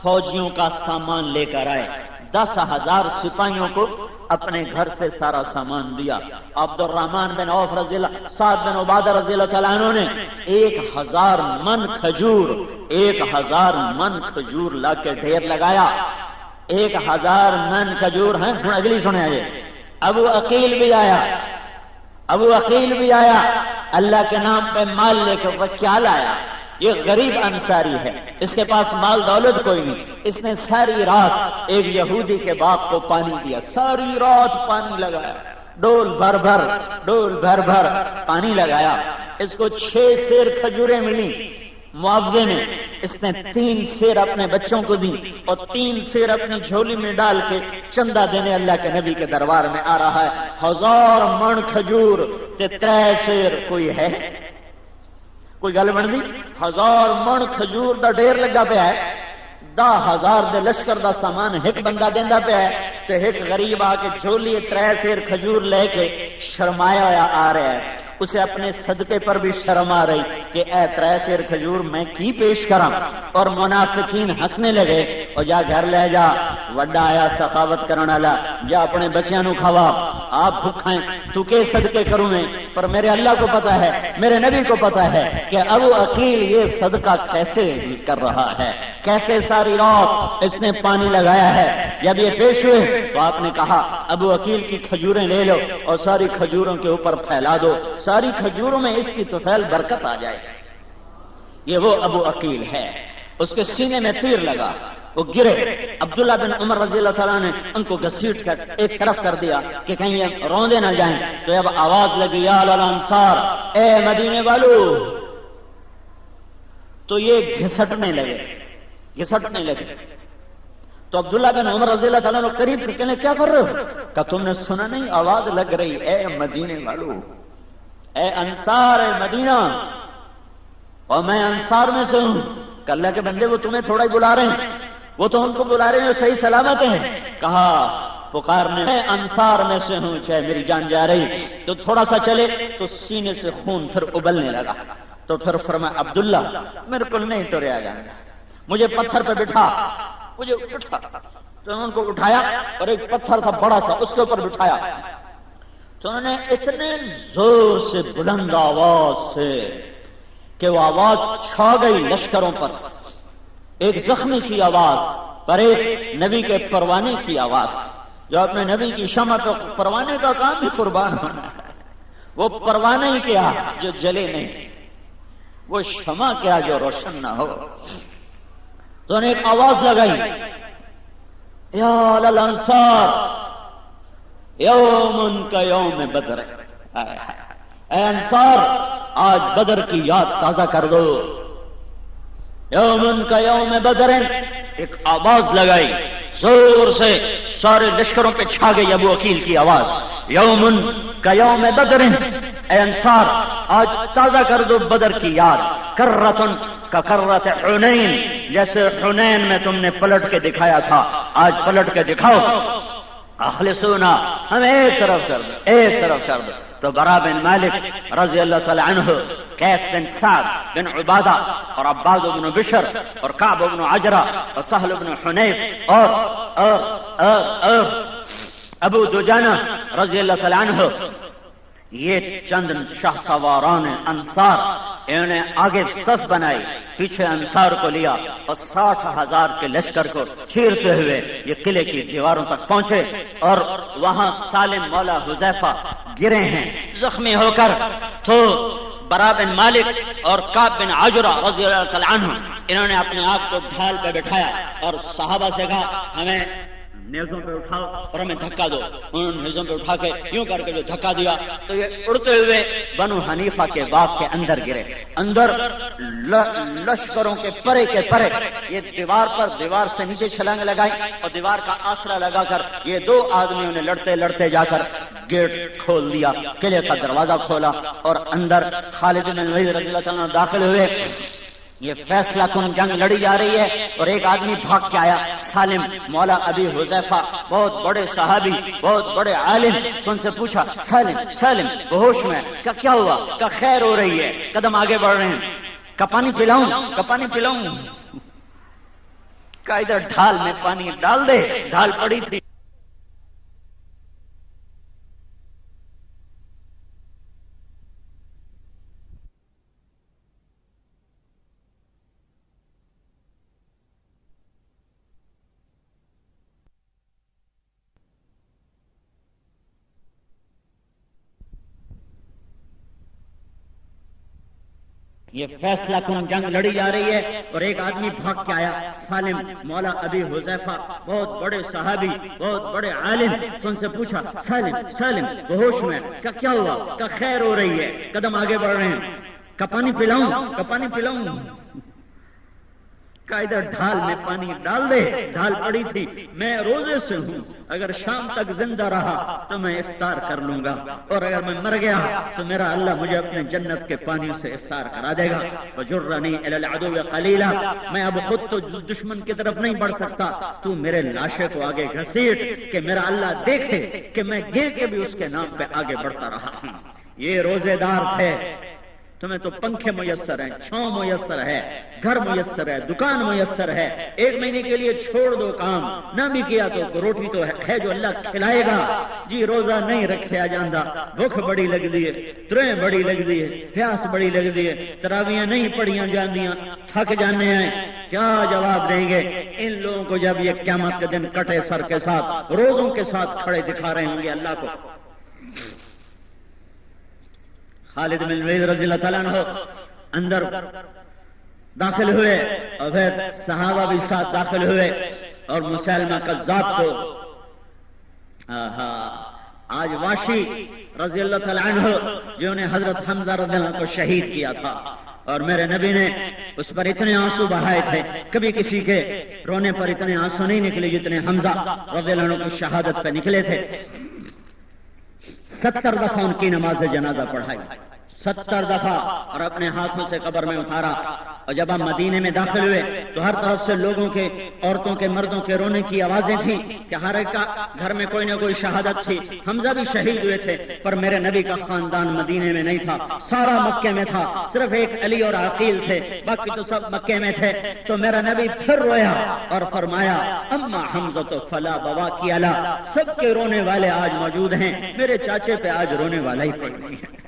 فوجیوں کا سامان لے کر آئے، 10,000 سپاہیوں کو اپنے گھر سے سارا سامان دیا۔ عبد الرحمن بن عوف رضی اللہ، سعد بن عبادہ رضی اللہ تعالیٰ عنہ نے 1,000 من کھجور، 1,000 من کھجور لا کے ڈھیر لگایا، 1,000 من کھجور ہیں۔ اگلی سنے آئے، ابو عقیل بھی آیا، ابو عقیل بھی آیا، اللہ کے نام پہ مال لے کے، وہ کیا لایا؟ یہ غریب انصاری ہے، اس کے پاس مال دولت کوئی نہیں، اس نے ساری رات ایک یہودی کے باغ کو پانی دیا، ساری رات پانی لگایا، ڈول بھر بھر پانی لگایا، اس کو 6 سیر کھجوریں ملی معاوضے میں، اس نے 3 سیر اپنے بچوں کو دی اور 3 سیر اپنی جھولی میں ڈال کے چندہ دینے اللہ کے نبی کے دربار میں آ رہا ہے۔ 1000 من کھجور تے 3 سیر، کوئی ہے کوئی گل بن دی؟ 1000 من کھجور دا ڈھیر لگا پیا ہے، 10,000 دے لشکر دا سامان ایک بندہ دیندا پیا ہے، تے ایک غریب آ کے جھولی 3 سیر کھجور لے کے شرمایا ہوا آ رہا ہے۔ اسے اپنے صدقے پر بھی شرم آ رہی کہ اے 3 سیر کھجور میں کی پیش کراں، اور منافقین ہنسنے لگے، اور جا گھر لے جا، وڈا آیا سخاوت کرن والا، جا اپنے بچیاں نو کھوا، آپ بھکھائیں تو کے صدقے کروں میں، پر میرے اللہ کو پتا ہے، میرے نبی کو پتا ہے کہ ابو عقیل یہ صدقہ کیسے کر رہا ہے، کیسے ساری رات اس نے پانی لگایا ہے۔ جب یہ پیش ہوئے تو آپ نے کہا ابو عقیل کی کھجوریں لے لو اور ساری کھجوروں کے اوپر پھیلا دو، ساری کھجوروں میں اس کی طفیل برکت آ جائے۔ یہ وہ ابو عقیل ہے، اس کے سینے میں تیر لگا، وہ گرے۔ عبداللہ بن عمر رضی اللہ تعالیٰ نے ان کو گھسیٹ کر ایک طرف کر دیا کہ کہیں یہ روندے نہ جائیں، تو اب آواز لگی یا الانصار، اے مدینے والو، تو یہ گھسٹنے لگے۔ تو عبداللہ بن عمر رضی اللہ تعالیٰ نے قریب کہنے کیا کر رہے ہو؟ کہ تم نے سنا نہیں آواز لگ رہی اے مدینے والو، اے انصار اے مدینہ، اور میں انصار میں سے ہوں۔ کہ اللہ کے بندے وہ تمہیں تھوڑا ہی بلا رہے ہیں، وہ تو ان کو بلا رہے ہیں صحیح سلامت ہیں۔ کہا پکارنے میں انصار میں سے ہوں، چاہے میری جان جا رہی، تو تھوڑا سا چلے تو سینے سے خون پھر ابلنے لگا، تو پھر فرمایا عبداللہ میرے کو نہیں تو رہا جانا، مجھے پتھر پہ بٹھا، مجھے اٹھا۔ تو ان کو اٹھایا اور ایک پتھر تھا بڑا سا، اس کے اوپر بٹھایا، تو انہوں نے اتنے زور سے بلند آواز سے کہ وہ آواز چھا گئی لشکروں پر، ایک زخمی کی آواز پر ایک نبی کے پروانے کی آواز، جو اپنے نبی کی شمع تو پروانے کا کام بھی قربان ہونا ہے، وہ پروانے ہی کیا جو جلے نہیں، وہ شمع کیا جو روشن نہ ہو۔ تو انہیں ایک آواز لگائی یا الانصار یوم کا یوم بدر، اے انصار آج بدر کی یاد تازہ کر دو. یومن کا یوم بدرن، ایک آواز لگائی زور سے، سارے لشکروں پہ چھا گئی ابو عقیل کی آواز. یومن کا یوم بدرن، اے انصار آج تازہ کر دو بدر کی یاد. کرتن کا کرت حنین، جیسے حنین میں تم نے پلٹ کے دکھایا تھا آج پلٹ کے دکھاؤ. اخلصونا، ہم ایک طرف کر دو، ایک طرف کر دو. تو برا بن مالک رضی اللہ تعالی عنہ، قیس بن سعد بن عبادہ اور عباد بن بشر اور کعب بن عجرہ اور سہل بن حنیف اور ابو دجانہ رضی اللہ تعالی عنہ، یہ چند شاہ سواران انصار، انہوں نے آگے صف بنائی، پیچھے انصار کو لیا اور 60,000 کے لشکر کو چیرتے ہوئے یہ قلعے کی دیواروں تک پہنچے. اور وہاں سالم مولا حذیفہ گرے ہیں زخمی ہو کر. تو برا بن مالک اور کعب بن عجرہ رضی اللہ تعالی عنہ، انہوں نے اپنے آپ کو ڈھال پہ بٹھایا اور صحابہ سے کہا ہمیں نیزوں پہ اٹھاؤ اور ہمیں دھکا دو. انہوں نے نیزوں پہ اٹھا کے یوں کر کے جو دھکا دیا تو یہ اڑتے ہوئے بنو حنیفہ کے باغ کے اندر گرے. اندر لشکروں کے پرے کے پرے یہ دیوار سے نیچے چھلانگ لگائی اور دیوار کا آسرا لگا کر یہ دو آدمیوں نے لڑتے لڑتے جا کر گیٹ کھول دیا، قلعے کا دروازہ کھولا اور اندر خالد بن ولید رضی اللہ تعالیٰ داخل ہوئے. یہ فیصلہ کن جنگ لڑی جا رہی ہے اور ایک آدمی بھاگ کے آیا، سالم مولا ابی حذیفہ، بہت بڑے صحابی، بہت بڑے عالم. تو ان سے پوچھا سالم وہ ہوش میں؟ کیا ہوا؟ کہ خیر ہو رہی ہے، قدم آگے بڑھ رہے ہیں. کا پانی پلاؤں؟ کا ادھر ڈھال میں پانی ڈال دے. ڈھال پڑی تھی. یہ فیصلہ کن جنگ لڑی جا رہی ہے اور ایک آدمی بھاگ کے آیا، سالم مولا ابی حذیفہ، بہت بڑے صحابی، بہت بڑے عالم. تو ان سے پوچھا سالم وہ ہوش میں؟ کیا ہوا؟ کہ خیر ہو رہی ہے، قدم آگے بڑھ رہے ہیں. کا پانی پلاؤں؟ کا ادھر ڈھال میں پانی ڈال دے. ڈھال پڑی تھی. میں روزے سے ہوں، اگر شام تک زندہ رہا تو میں افطار کر لوں گا، اور اگر میں مر گیا تو میرا اللہ مجھے اپنے جنت کے پانی سے افطار کرا دے گا. وجرنی الی العدو قلیلا، میں اب خود تو دشمن کی طرف نہیں بڑھ سکتا، تو میرے لاشے کو آگے گھسیٹ کہ میرا اللہ دیکھے کہ میں گر کے بھی اس کے نام پہ آگے بڑھتا رہا ہوں. یہ روزے دار تھے. تمہیں تو پنکھے میسر ہیں، چھاؤں میسر ہے، گھر میسر ہے، دکان میسر ہے. 1 مہینے کے لیے چھوڑ دو کام، نہ بھی کیا تو روٹی تو ہے جو اللہ کھلائے گا. جی روزہ نہیں رکھیا جاندہ، بھوک بڑی لگ دی ہے، تریں بڑی لگ دی ہے، پیاس بڑی لگ دی ہے، تراویاں نہیں پڑھیاں جاندیاں، تھک جانے ہیں. کیا جواب دیں گے ان لوگوں کو جب یہ قیامت کے دن کٹے سر کے ساتھ روزوں کے ساتھ کھڑے دکھا رہے ہوں گے اللہ کو. خالد بن ولید رضی اللہ تعالیٰ عنہ اندر داخل ہوئے اور پھر صحابہ بھی ساتھ داخل ہوئے اور مسلمہ کذاب کو آج واشی رضی اللہ تعالیٰ عنہ جنہوں نے حضرت حمزہ رضی اللہ عنہ کو شہید کیا تھا اور میرے نبی نے اس پر اتنے آنسو بہائے تھے، کبھی کسی کے رونے پر اتنے آنسو نہیں نکلے جتنے حمزہ رضی اللہ عنہ کی شہادت پہ نکلے تھے. 70 دفعہ ان کی نماز جنازہ پڑھائی، 70 دفعہ، اور اپنے ہاتھوں سے قبر میں اتارا. اور جب ہم مدینے میں داخل ہوئے تو ہر طرف سے لوگوں کے، عورتوں کے، مردوں کے رونے کی آوازیں تھیں کہ ہر ایک کا گھر میں کوئی نہ کوئی شہادت تھی. حمزہ بھی شہید ہوئے تھے پر میرے نبی کا خاندان مدینے میں نہیں تھا، سارا مکے میں تھا. صرف ایک علی اور عقیل تھے، باقی تو سب مکے میں تھے. تو میرا نبی پھر رویا اور فرمایا اما حمزہ تو فلا بواکی علی، سب کے رونے والے آج موجود ہیں، میرے چاچے پہ آج رونے والا ہی کوئی نہیں ہے.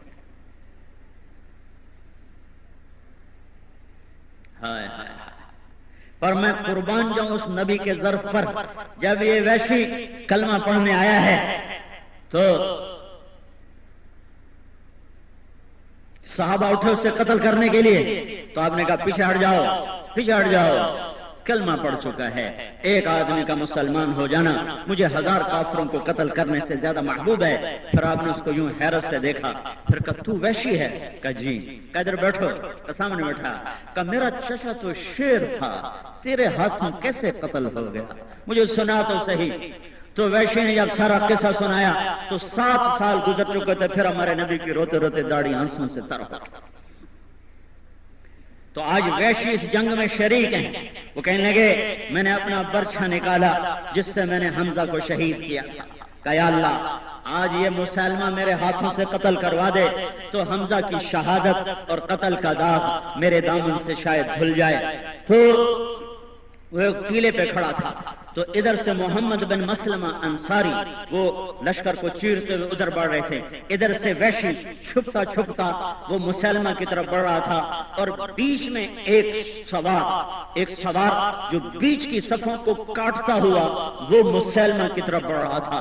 پر میں قربان جاؤں اس نبی کے ظرف پر، جب یہ وحشی کلمہ پڑھنے آیا ہے تو صحابہ اٹھے اسے قتل کرنے کے لیے، تو آپ نے کہا پیچھے ہٹ جاؤ، پیچھے ہٹ جاؤ. کلمہ پڑھ چکا ہے. ایک آدمی کا مسلمان ہو جانا مجھے 1000 کافروں کو قتل کرنے سے زیادہ محبوب ہے. پھر آپ نے اس کو یوں حیرت سے دیکھا. پھر کہا تو وحشی ہے؟ کہا جی. کہا ادھر بیٹھو. سامنے بیٹھا. کہا میرا چچا تو شیر تھا، تیرے ہاتھوں کیسے قتل ہو گیا؟ مجھے سنا تو صحیح. تو وحشی نے جب سارا قصہ سنایا تو 7 سال گزر چکے تھے. پھر ہمارے نبی کی روتے روتے داڑھی آنسوں سے تر ہو. تو آج وحشی اس جنگ میں شریک ہیں. وہ کہنے لگے میں نے اپنا برچھا نکالا جس سے میں نے حمزہ کو شہید کیا تھا. کہ یا اللہ آج یہ مسلمہ میرے ہاتھوں سے قتل کروا دے تو حمزہ کی شہادت اور قتل کا داغ میرے دامن سے شاید دھل جائے. تو وہ ایک ٹیلے پہ کھڑا تھا. تو ادھر سے محمد بن مسلمہ انصاری وہ لشکر کو چیرتے ہوئے ادھر بڑھ رہے تھے. ادھر سے وحشی چھپتا چھپتا وہ مسلمہ کی طرف بڑھ رہا تھا. اور بیچ میں ایک سوار جو بیچ کی صفوں کو کاٹتا ہوا وہ مسلمہ کی طرف بڑھ رہا تھا.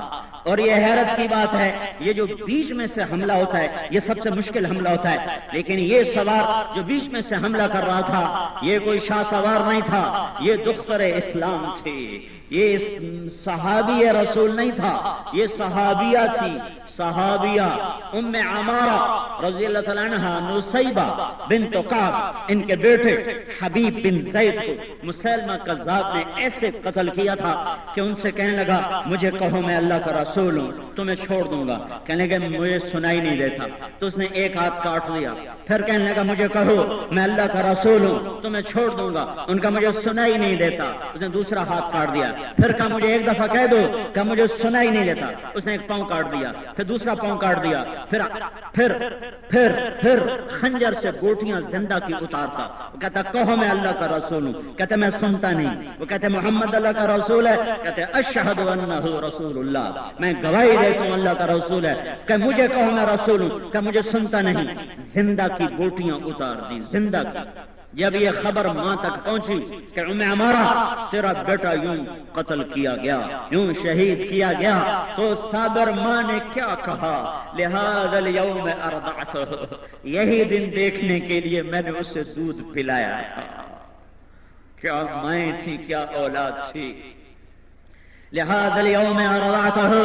اور یہ حیرت کی بات ہے یہ جو بیچ میں سے حملہ ہوتا ہے یہ سب سے مشکل حملہ ہوتا ہے. لیکن یہ سوار جو بیچ میں سے حملہ کر رہا تھا یہ کوئی شاہ سوار نہیں تھا، یہ دختر اسلام تھی. یہ صحابی رسول نہیں تھا، یہ صحابیہ تھی. صحابیہ ام عمارہ رضی اللہ تعالیٰ عنہ نصیبہ بنت کعب ان کے بیٹے حبیب بن زید کو مسلمہ کذاب نے ایسے قتل کیا تھا کہ ان سے کہنے لگا مجھے کہو میں اللہ کا رسول ہوں تمہیں چھوڑ دوں گا. کہنے لگے مجھے سنائی نہیں دیتا. تو اس نے ایک ہاتھ کاٹ لیا. پھر کہنے لگا مجھے کہو میں اللہ کا رسول ہوں تمہیں چھوڑ دوں گا. ان کا مجھے سنائی نہیں دیتا. اس نے دوسرا ہاتھ کاٹ دیا. پھر کہا مجھے ایک دفعہ کہہ دو کہ مجھے سنائی نہیں دیتا. اس نے ایک پاؤں کاٹ دیا. پھر دوسرا پاؤں کاٹ دیا. پھر خنجر سے گوٹیاں زندہ کی اتارتا. وہ کہتا کہو میں اللہ کا رسول ہوں. کہتے میں سنتا نہیں. وہ کہتے محمد اللہ کا رسول ہے. کہتے اشہد انہ رسول اللہ، میں گواہی دیتا ہوں اللہ کا رسول ہے. کہ مجھے کہو میں رسول ہوں. کہ مجھے سنتا نہیں. زندہ کی گوٹیاں اتار دی، زندہ کی. جب یہ خبر ماں تک پہنچی کہ ام عمارہ تیرا بیٹا یوں قتل کیا گیا، یوں شہید کیا گیا، تو صابر ماں نے کیا کہا؟ لہذا اليوم ارضعته، یہی دن دیکھنے کے لیے میں نے اسے دودھ پلایا تھا. کیا مائیں تھی، کیا اولاد تھی. لہذا اليوم ارضعته،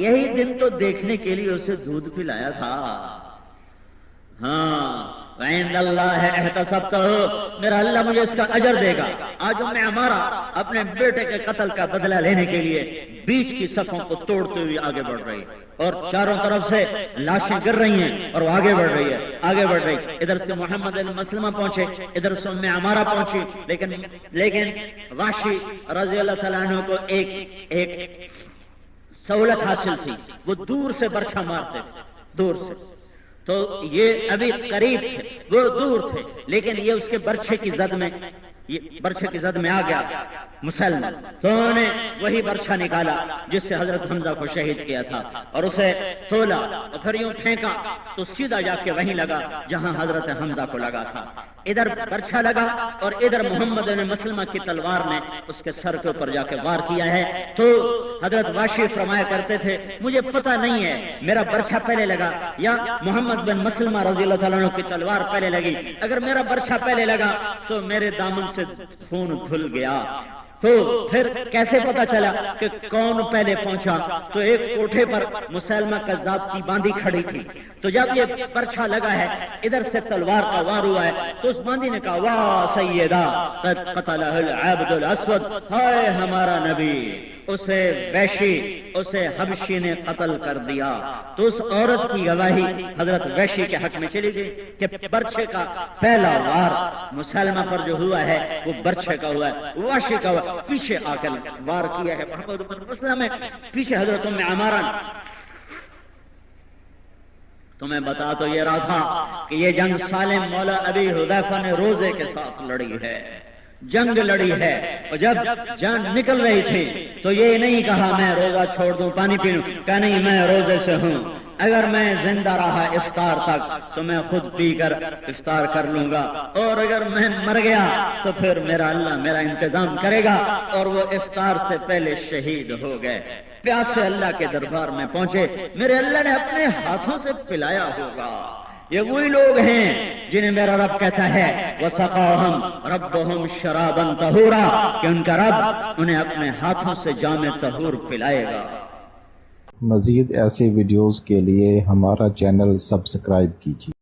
یہی دن تو دیکھنے کے لیے اسے دودھ پلایا تھا. ہاں وعند اللہ احتسبتہ، میرا اللہ مجھے اس کا اجر دے گا. آج ام عمارہ اپنے بیٹے کے قتل کا بدلہ لینے کے لیے بیچ کی صفوں کو توڑتے ہوئے آگے بڑھ رہی اور چاروں طرف سے لاشیں گر رہی ہیں اور وہ آگے بڑھ رہی ہے، آگے بڑھ رہی. ادھر سے محمد بن مسلمہ پہنچے، ادھر سے ام عمارہ پہنچی. لیکن وحشی رضی اللہ تعالیٰ عنہ کو ایک سہولت حاصل تھی. وہ دور سے برچھا مارتے تھے، دور سے. تو یہ ابھی قریب تھے، وہ دور تھے، لیکن یہ اس کے برچھے کی زد میں آ گیا مسلم. تو انہوں نے وہی برچھا نکالا جس سے حضرت حمزہ کو شہید کیا تھا اور اسے تولا اور پھر یوں پھینکا تو سیدھا جا کے وہیں لگا جہاں حضرت حمزہ کو لگا تھا. ادھر برچھا لگا اور ادھر محمد بن مسلمہ کی تلوار نے اس کے سر کے اوپر جا کے وار کیا ہے. تو حضرت وحشی فرمایا کرتے تھے مجھے پتہ نہیں ہے میرا برچھا پہلے لگا یا محمد بن مسلمہ رضی اللہ تعالیٰ عنہ کی تلوار پہلے لگی. اگر میرا برچھا پہلے لگا تو میرے دامن سے خون دھل گیا. تو پھر کیسے پتا چلا کہ کون پہلے پہنچا؟ تو ایک کوٹھے پر مسلمہ کذاب کی باندھی کھڑی تھی. تو جب یہ برچھا لگا ہے ادھر سے تلوار کا وار ہوا ہے تو اس باندھی نے کہا واہ سیدہ قد قتلہ العبد الاسود، ہائے ہمارا نبی، اسے وحشی، اسے حبشی نے قتل کر دیا. تو اس عورت کی گواہی حضرت وحشی کے حق میں چلی گئی کہ برچھے کا پہلا وار مسلمہ پر جو ہوا ہے وہ برچھے کا ہوا ہے، وحشی کا ہوا. پیچھے آ کر وار کیا ہے محمد بن مسلمہ میں، پیچھے حضرت ام عمارہ. تو میں بتا تو یہ رہا تھا کہ یہ جنگ سالم مولا ابی حذیفہ نے روزے کے ساتھ لڑی ہے، جنگ لڑی ہے. اور جب جان نکل رہی تھی تو یہ نہیں کہا میں روزہ چھوڑ دوں پانی پی لوں، کہا نہیں میں روزے سے ہوں، اگر میں زندہ رہا افطار تک تو میں خود پی کر افطار کر لوں گا، اور اگر میں مر گیا تو پھر میرا اللہ میرا انتظام کرے گا. اور وہ افطار سے پہلے شہید ہو گئے، پیاسے اللہ کے دربار میں پہنچے. میرے اللہ نے اپنے ہاتھوں سے پلایا ہوگا یہ وہی لوگ ہیں جنہیں میرا رب کہتا ہے وَسَقَاهُمْ رَبُّهُمْ شَرَابًا طَهُورًا، کہ ان کا رب انہیں اپنے ہاتھوں سے جام طہور پلائے گا۔ مزید ایسے ویڈیوز کے لیے ہمارا چینل سبسکرائب کیجیے۔